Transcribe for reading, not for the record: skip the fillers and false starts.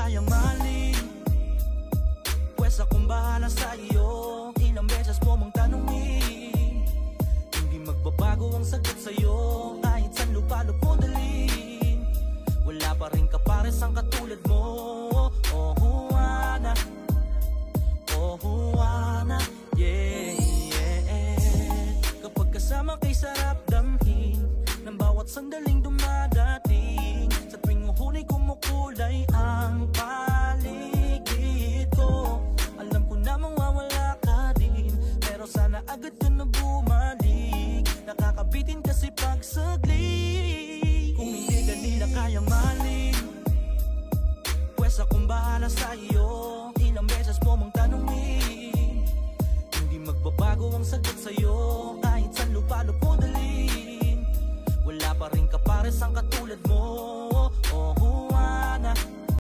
kayang maling, pwes akong bahala sa iyo. Ilang beses mo mong tanungin, hindi magbabago ang sagot sa'yo. Kahit saan lupalop mo dalhin, wala pa rin kapares ang katulad mo. Oh Juana, oh Juana, yeah, yeah. Kapag kasama kay sarap damhin ng bawat sandaling dumadating. Sa tuwing uhuli kumukulay ang paligid ko. Alam ko na mawawala ka din, pero sana agad ka na bumalik. Nakakabitin kasi pag saglit. Kung hindi kanila kayang maling, pwes akong bahala sa iyo. Ilang beses mo mong tanungin, hindi magbabago ang sagot sa'yo. Kahit saan lupalop mo dalhin, wala pa rin kapares ang katulad mo.